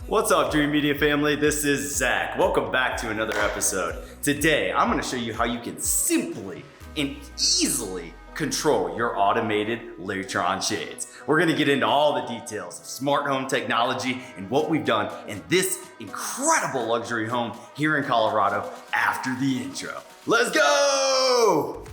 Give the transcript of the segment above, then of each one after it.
What's up, Dreamedia family? This is Zach. Welcome back to another episode. Today, I'm going to show you how you can simply and easily control your automated Lutron shades. We're going to get into all the details of smart home technology and what we've done in this incredible luxury home here in Colorado after the intro. Let's go!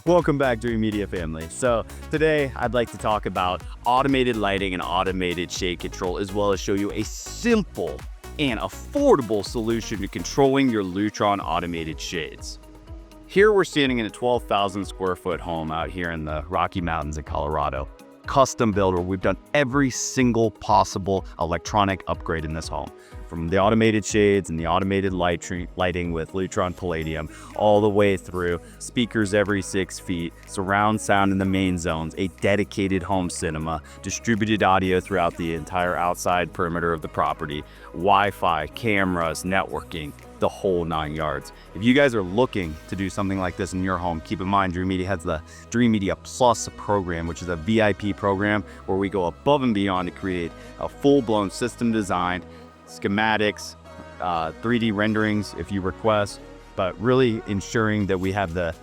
Welcome back, Dreamedia family. So today I'd like to talk about automated lighting and automated shade control, as well as show you a simple and affordable solution to controlling your Lutron automated shades. Here we're standing in a 12,000 square foot home out here in the Rocky Mountains of Colorado. Custom build where we've done every single possible electronic upgrade in this home. From the automated shades and the automated lighting with Lutron Palladiom, all the way through speakers every 6 feet, surround sound in the main zones, a dedicated home cinema, distributed audio throughout the entire outside perimeter of the property, Wi-Fi, cameras, networking, the whole 9 yards. If you guys are looking to do something like this in your home, keep in mind Dreamedia has the Dreamedia Plus program, which is a VIP program where we go above and beyond to create a full-blown system design, schematics, 3D renderings if you request, but really ensuring that we have the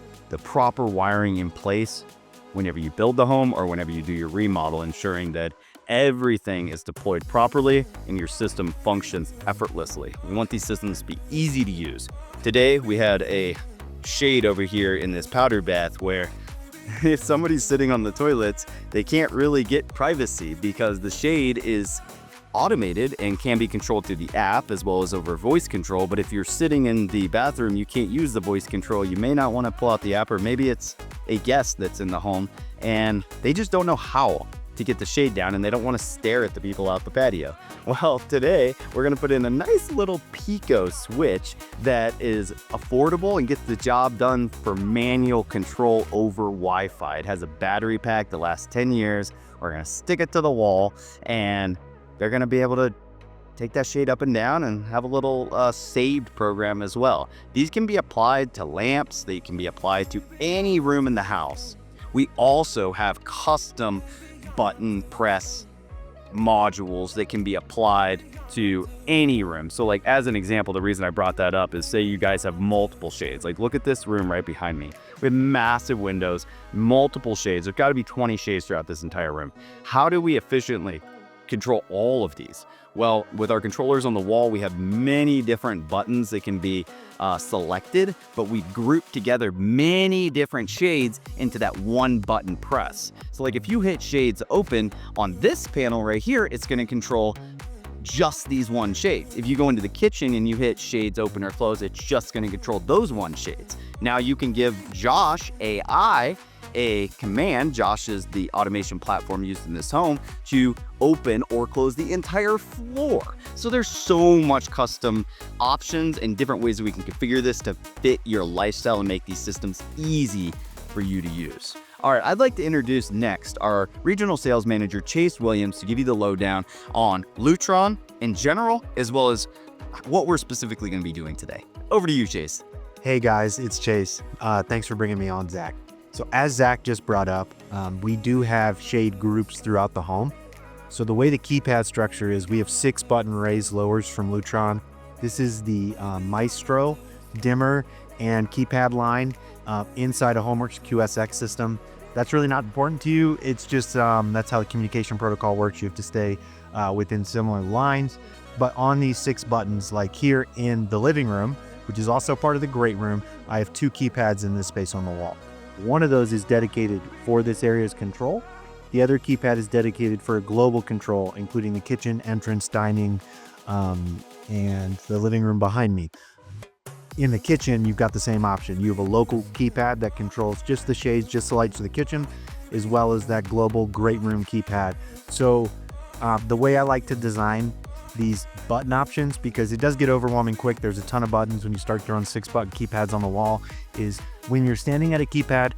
proper wiring in place whenever you build the home or whenever you do your remodel, ensuring that everything is deployed properly and your system functions effortlessly. We want these systems to be easy to use. Today we had a shade over here in this powder bath where if somebody's sitting on the toilets, they can't really get privacy because the shade is automated and can be controlled through the app as well as over voice control. But if you're sitting in the bathroom, you can't use the voice control. You may not want to pull out the app, or maybe it's a guest that's in the home and they just don't know how to get the shade down and they don't want to stare at the people out the patio. Well, today we're going to put in a nice little Pico switch that is affordable and gets the job done for manual control over Wi-Fi. It has a battery pack that lasts 10 years. We're going to stick it to the wall and they're going to be able to take that shade up and down and have a little saved program as well. These can be applied to lamps. They can be applied to any room in the house. We also have custom button press modules that can be applied to any room. So like as an example, the reason I brought that up is say you guys have multiple shades. Like look at this room right behind me. We have massive windows, multiple shades. There's got to be 20 shades throughout this entire room. How do we efficiently control all of these? Well, with our controllers on the wall, we have many different buttons that can be selected, but we group together many different shades into that one button press. So like if you hit shades open on this panel right here, it's going to control just these one shades. If you go into the kitchen and you hit shades open or close, it's just going to control those one shades. Now you can give Josh AI a command. Josh is the automation platform used in this home to open or close the entire floor. So there's so much custom options and different ways that we can configure this to fit your lifestyle and make these systems easy for you to use. All right, I'd like to introduce next our regional sales manager, Chase Williams, to give you the lowdown on Lutron in general, as well as what we're specifically going to be doing today. Over to you, Chase. Hey guys, it's Chase. Thanks for bringing me on, Zach. So as Zach just brought up, we do have shade groups throughout the home. So the way the keypad structure is, we have 6 button raise lowers from Lutron. This is the Maestro, Dimmer, and keypad line inside a HomeWorks QSX system. That's really not important to you. It's just that's how the communication protocol works. You have to stay within similar lines. But on these 6 buttons, like here in the living room, which is also part of the great room, I have 2 keypads in this space on the wall. One of those is dedicated for this area's control. The other keypad is dedicated for global control, including the kitchen, entrance, dining, and the living room behind me. In the kitchen, you've got the same option. You have a local keypad that controls just the shades, just the lights of the kitchen, as well as that global great room keypad. So the way I like to design these button options, because it does get overwhelming quick, there's a ton of buttons when you start throwing 6 button keypads on the wall, is when you're standing at a keypad,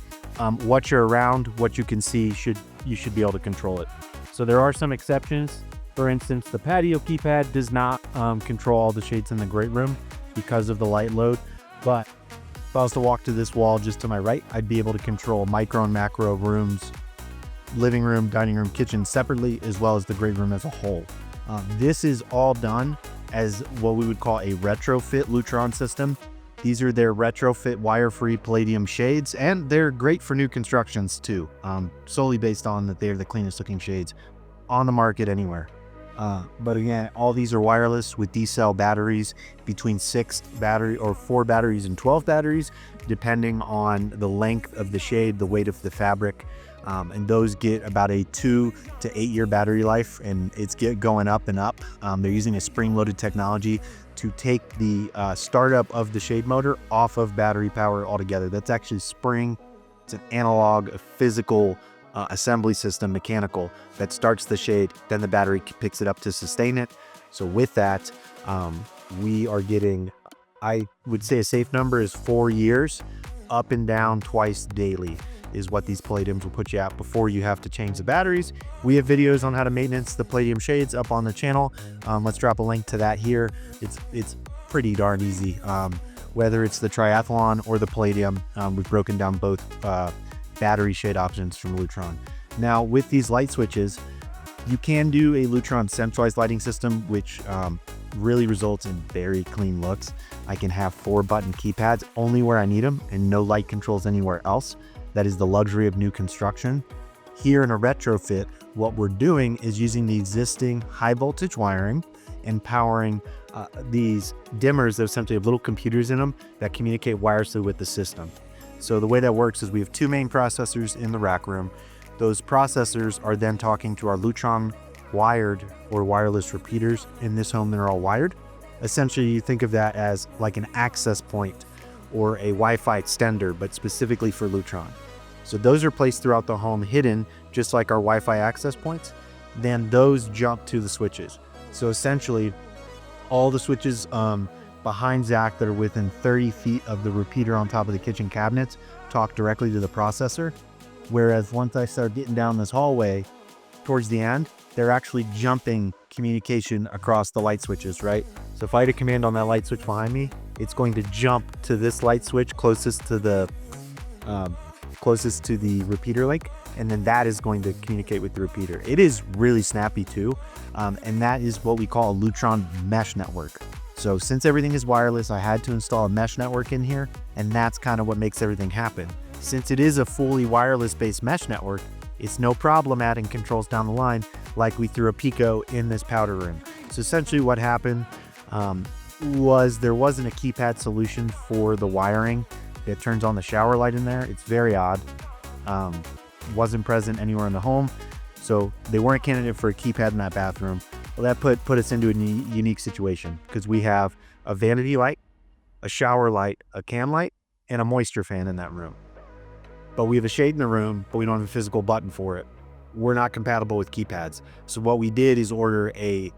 what you're around, what you can see, you should be able to control it. So there are some exceptions. For instance, the patio keypad does not control all the shades in the great room because of the light load, but if I was to walk to this wall just to my right, I'd be able to control micro and macro rooms, living room, dining room, kitchen separately, as well as the great room as a whole. This is all done as what we would call a retrofit Lutron system. These are their retrofit wire-free Palladiom shades, and they're great for new constructions too, solely based on that they're the cleanest looking shades on the market anywhere. But again, all these are wireless with D-cell batteries, between 4 batteries and 12 batteries, depending on the length of the shade, the weight of the fabric. And those get about a 2 to 8 year battery life, and it's going up and up. They're using a spring-loaded technology to take the startup of the shade motor off of battery power altogether. That's actually spring. It's an analog, a physical assembly system, mechanical, that starts the shade, then the battery picks it up to sustain it. So with that, we are getting, I would say a safe number is 4 years, up and down twice daily is what these Palladiums will put you at before you have to change the batteries. We have videos on how to maintenance the Palladiom shades up on the channel. Let's drop a link to that here. It's pretty darn easy. Whether it's the triathlon or the Palladiom, we've broken down both battery shade options from Lutron. Now with these light switches, you can do a Lutron centralized lighting system, which really results in very clean looks. I can have 4 button keypads only where I need them and no light controls anywhere else. That is the luxury of new construction. Here in a retrofit, what we're doing is using the existing high voltage wiring and powering these dimmers that essentially have little computers in them that communicate wirelessly with the system. So the way that works is we have 2 main processors in the rack room. Those processors are then talking to our Lutron wired or wireless repeaters. In this home, they're all wired. Essentially, you think of that as like an access point or a Wi-Fi extender, but specifically for Lutron. So those are placed throughout the home, hidden, just like our Wi-Fi access points. Then those jump to the switches. So essentially, all the switches behind Zach that are within 30 feet of the repeater on top of the kitchen cabinets talk directly to the processor. Whereas once I start getting down this hallway towards the end, they're actually jumping communication across the light switches, right? So if I had a command on that light switch behind me, it's going to jump to this light switch closest to the repeater link, and then that is going to communicate with the repeater. It is really snappy too, and that is what we call a Lutron mesh network. So since everything is wireless, I had to install a mesh network in here, and that's kind of what makes everything happen. Since it is a fully wireless-based mesh network, it's no problem adding controls down the line like we threw a Pico in this powder room. So essentially what happened was there wasn't a keypad solution for the wiring that turns on the shower light in there. It's very odd. Wasn't present anywhere in the home. So they weren't a candidate for a keypad in that bathroom. Well, that put us into a unique situation because we have a vanity light, a shower light, a cam light, and a moisture fan in that room. But we have a shade in the room, but we don't have a physical button for it. We're not compatible with keypads. So what we did is order a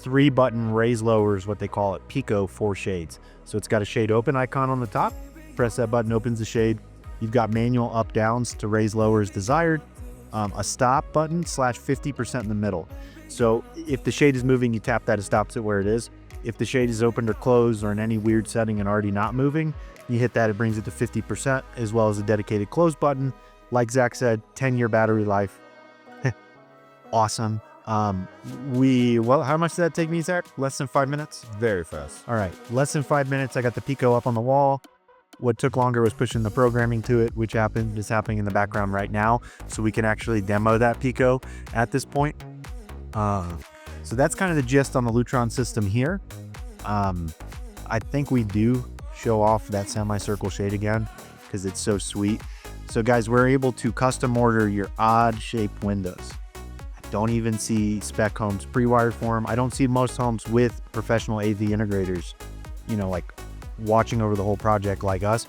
3-button raise lower is what they call it, Pico 4 shades. So it's got a shade open icon on the top. Press that button, opens the shade. You've got manual up downs to raise lower as desired. A stop button /50% in the middle. So if the shade is moving, you tap that, it stops it where it is. If the shade is opened or closed or in any weird setting and already not moving, you hit that, it brings it to 50%, as well as a dedicated close button. Like Zach said, 10-year battery life. Awesome. How much did that take me, Zach? Less than 5 minutes? Very fast. All right, less than 5 minutes. I got the Pico up on the wall. What took longer was pushing the programming to it, which is happening in the background right now. So we can actually demo that Pico at this point. So that's kind of the gist on the Lutron system here. I think we do show off that semicircle shade again because it's so sweet. So guys, we're able to custom order your odd shaped windows. I don't even see spec homes pre-wired for them. I don't see most homes with professional AV integrators, like watching over the whole project like us,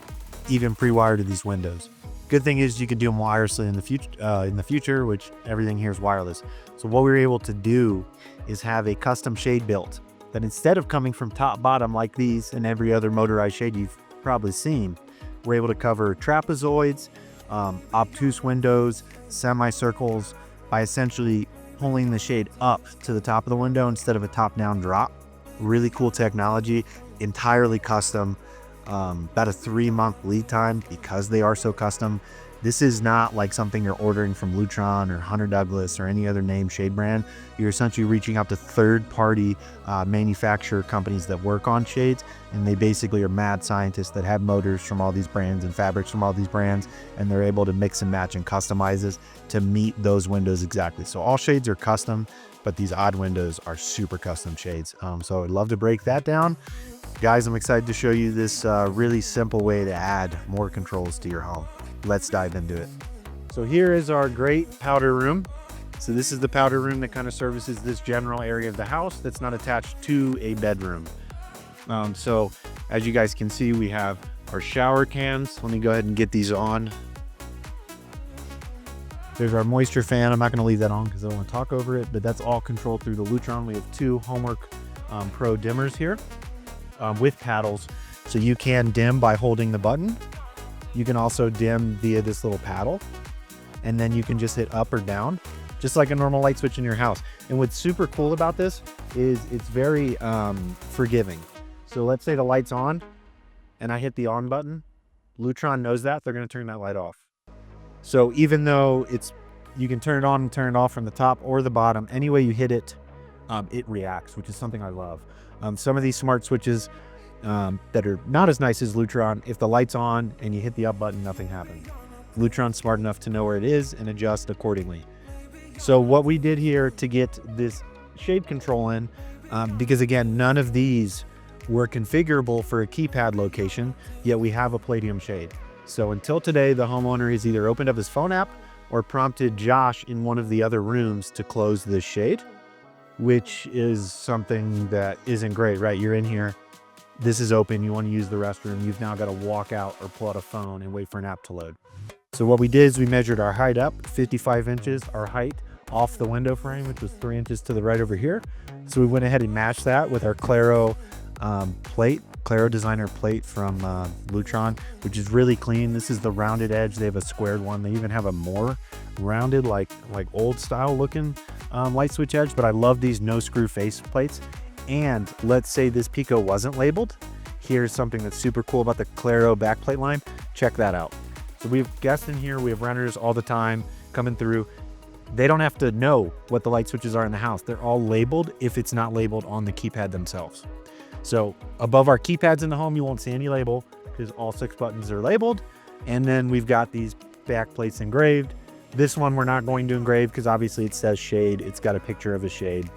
even pre-wired to these windows. Good thing is you can do them wirelessly in the future, which everything here is wireless. So what we were able to do is have a custom shade built that instead of coming from top bottom like these and every other motorized shade you've probably seen, we're able to cover trapezoids, obtuse windows, semicircles by essentially pulling the shade up to the top of the window instead of a top-down drop. Really cool technology, entirely custom. About a 3-month lead time because they are so custom. This is not like something you're ordering from Lutron or Hunter Douglas or any other name shade brand. You're essentially reaching out to third-party manufacturer companies that work on shades, and they basically are mad scientists that have motors from all these brands and fabrics from all these brands, and they're able to mix and match and customize this to meet those windows exactly. So all shades are custom, but these odd windows are super custom shades. So I'd love to break that down. Guys, I'm excited to show you this really simple way to add more controls to your home. Let's dive into it. So here is our great powder room. So this is the powder room that kind of services this general area of the house that's not attached to a bedroom. So as you guys can see, we have our shower cans. Let me go ahead and get these on. There's our moisture fan. I'm not going to leave that on because I don't want to talk over it, but that's all controlled through the Lutron. We have 2 Homework Pro dimmers here with paddles. So you can dim by holding the button. You can also dim via this little paddle, and then you can just hit up or down, just like a normal light switch in your house. And what's super cool about this is it's very forgiving. So let's say the light's on and I hit the on button. Lutron knows that. They're going to turn that light off. So even though you can turn it on and turn it off from the top or the bottom, any way you hit it, it reacts, which is something I love. Some of these smart switches that are not as nice as Lutron, if the light's on and you hit the up button, nothing happens. Lutron's smart enough to know where it is and adjust accordingly. So what we did here to get this shade control in, because again, none of these were configurable for a keypad location, yet we have a Palladiom shade. So until today, the homeowner has either opened up his phone app or prompted Josh in one of the other rooms to close this shade, which is something that isn't great, right? You're in here, this is open, you want to use the restroom, you've now got to walk out or pull out a phone and wait for an app to load. So what we did is we measured our height up 55 inches, our height off the window frame, which was 3 inches to the right over here. So we went ahead and matched that with our Claro Claro designer plate from Lutron, which is really clean. This is the rounded edge. They have a squared one. They even have a more rounded, like old style looking light switch edge, but I love these no screw face plates. And let's say this Pico wasn't labeled. Here's something that's super cool about the Claro backplate line. Check that out. So we have guests in here, we have renters all the time coming through. They don't have to know what the light switches are in the house. They're all labeled if it's not labeled on the keypad themselves. So above our keypads in the home, you won't see any label because all 6 buttons are labeled. And then we've got these back plates engraved. This one we're not going to engrave because obviously it says shade. It's got a picture of a shade.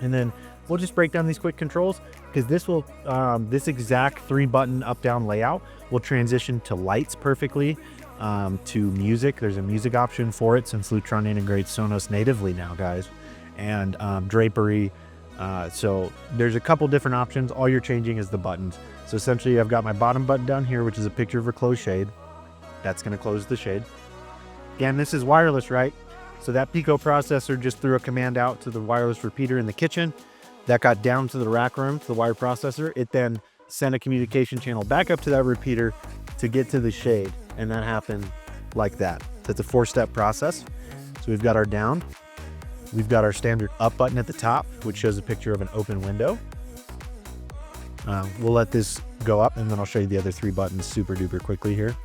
And then we'll just break down these quick controls because this will, this exact 3-button up-down layout will transition to lights perfectly, to music. There's a music option for it since Lutron integrates Sonos natively now, guys, and drapery. So there's a couple different options. All you're changing is the buttons. So essentially I've got my bottom button down here, which is a picture of a closed shade. That's going to close the shade. Again, this is wireless, right? So that Pico processor just threw a command out to the wireless repeater in the kitchen. That got down to the rack room, to the wire processor. It then sent a communication channel back up to that repeater to get to the shade. And that happened like that. So it's a 4-step process. So we've got our down. We've got our standard up button at the top, which shows a picture of an open window. We'll let this go up and then I'll show you the other 3 buttons super duper quickly here.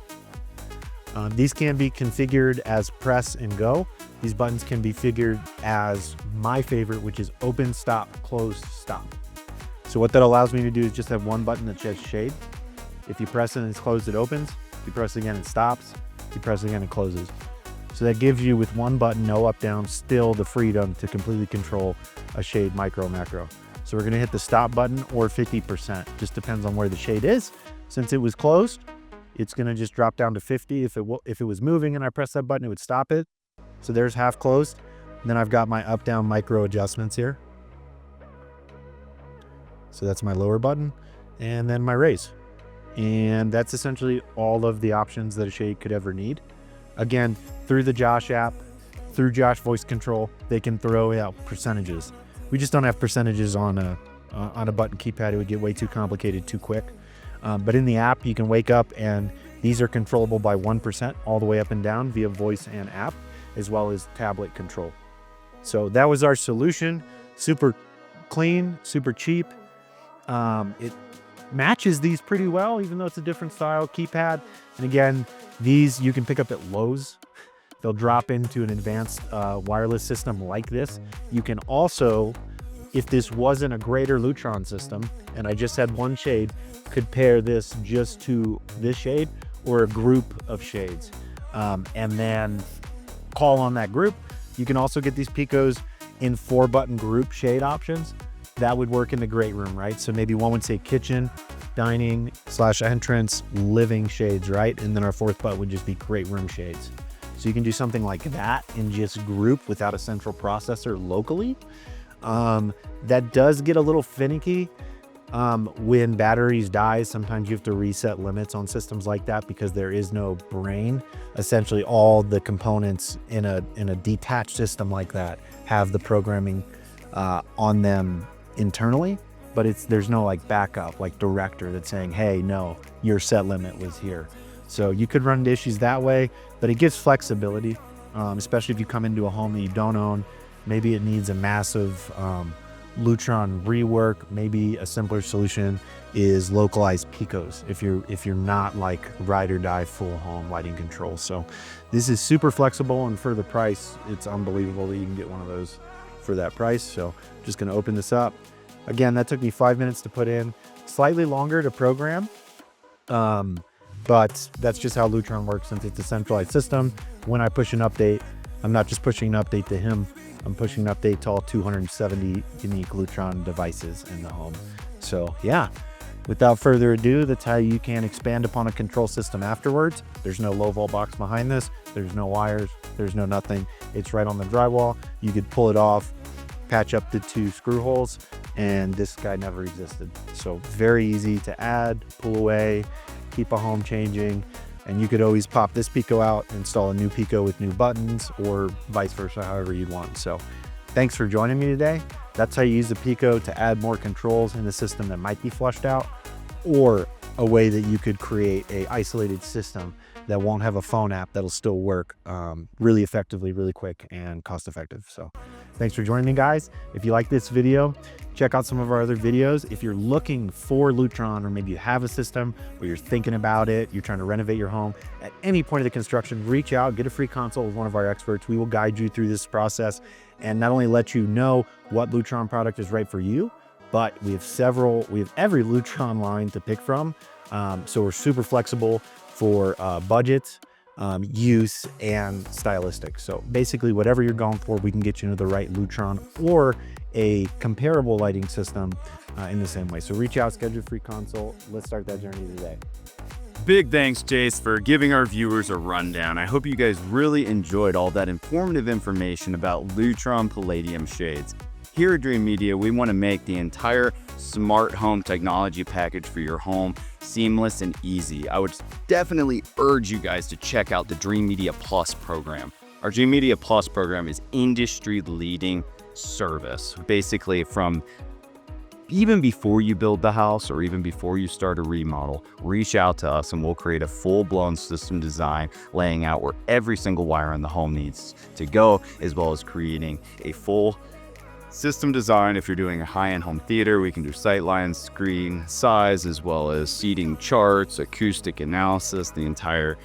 These can be configured as press and go. These buttons can be figured as my favorite, which is open, stop, close, stop. So what that allows me to do is just have one button that says shade. If you press it and it's closed, it opens. If you press again, it stops. If you press again, it closes. So that gives you, with one button, no up, down, still the freedom to completely control a shade micro macro. So we're gonna hit the stop button or 50%. Just depends on where the shade is. Since it was closed, it's gonna just drop down to 50. If it was moving and I press that button, it would stop it. So there's half closed. And then I've got my up, down micro adjustments here. So that's my lower button and then my raise. And that's essentially all of the options that a shade could ever need. Again, through the Josh app, through Josh voice control, they can throw out percentages. We just don't have percentages on a button keypad. It would get way too complicated too quick. But in the app, you can wake up and these are controllable by 1% all the way up and down via voice and app, as well as tablet control. So that was our solution. Super clean, super cheap. It matches these pretty well, even though it's a different style keypad. And again, these you can pick up at Lowe's. They'll drop into an advanced wireless system like this. You can also, if this wasn't a greater Lutron system and I just had one shade, could pair this just to this shade or a group of shades, and then call on that group. You can also get these Picos in 4-button group shade options. That would work in the great room, right? So maybe one would say kitchen, dining / entrance, living shades, right? And then our 4th button would just be great room shades. So you can do something like that and just group without a central processor locally. That does get a little finicky when batteries die. Sometimes you have to reset limits on systems like that because there is no brain. Essentially, all the components in a detached system like that have the programming on them internally, but there's no like backup, like director that's saying, hey, no, your set limit was here. So you could run into issues that way, but it gives flexibility, especially if you come into a home that you don't own. Maybe it needs a massive Lutron rework. Maybe a simpler solution is localized Picos if you're not like ride or die full home lighting control. So this is super flexible, and for the price, it's unbelievable that you can get one of those for that price. So just going to open this up. Again, that took me 5 minutes to put in, slightly longer to program. But that's just how Lutron works since it's a centralized system. When I push an update, I'm not just pushing an update to him, I'm pushing an update to all 270 unique Lutron devices in the home. So yeah, without further ado, that's how you can expand upon a control system afterwards. There's no low volt box behind this. There's no wires. There's no nothing. It's right on the drywall. You could pull it off, patch up the 2 screw holes, and this guy never existed. So very easy to add, pull away, keep a home changing, and you could always pop this Pico out, install a new Pico with new buttons, or vice versa, however you'd want. So thanks for joining me today. That's how you use the Pico to add more controls in a system that might be flushed out, or a way that you could create a isolated system that won't have a phone app that'll still work really effectively, really quick, and cost effective. So thanks for joining me, guys. If you like this video, check out some of our other videos. If you're looking for Lutron, or maybe you have a system or you're thinking about it, you're trying to renovate your home, at any point of the construction, reach out, get a free consult with one of our experts. We will guide you through this process and not only let you know what Lutron product is right for you, but we have every Lutron line to pick from. So we're super flexible for budget, use, and stylistic. So basically whatever you're going for, we can get you into the right Lutron or a comparable lighting system in the same way. So reach out, schedule a free consult. Let's start that journey today. Big thanks, Chase, for giving our viewers a rundown. I hope you guys really enjoyed all that informative information about Lutron Palladiom Shades. Here at Dreamedia, we want to make the entire smart home technology package for your home seamless and easy. I would definitely urge you guys to check out the Dreamedia Plus program. Our Dreamedia Plus program is industry-leading service. Basically, from even before you build the house or even before you start a remodel, reach out to us and we'll create a full-blown system design laying out where every single wire in the home needs to go, as well as creating a full system design. If you're doing a high-end home theater, we can do sightlines, screen size, as well as seating charts, acoustic analysis, the entire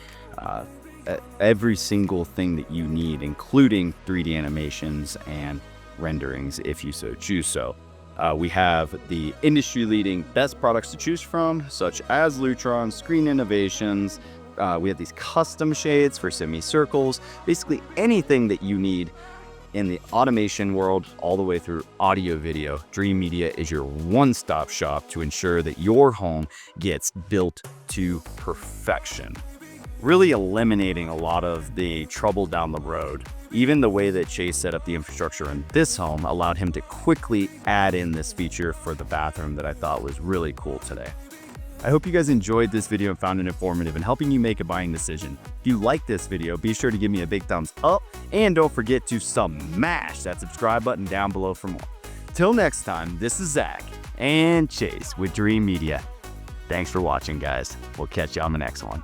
every single thing that you need, including 3D animations and renderings if you so choose so. We have the industry-leading best products to choose from, such as Lutron, screen innovations. We have these custom shades for semicircles, basically anything that you need in the automation world, all the way through audio video. Dreamedia is your one-stop shop to ensure that your home gets built to perfection, really eliminating a lot of the trouble down the road. Even the way that Chase set up the infrastructure in this home allowed him to quickly add in this feature for the bathroom that I thought was really cool today. I hope you guys enjoyed this video and found it informative in helping you make a buying decision. If you like this video, be sure to give me a big thumbs up, and don't forget to smash that subscribe button down below for more. Till next time, this is Zach and Chase with Dreamedia. Thanks for watching, guys. We'll catch you on the next one.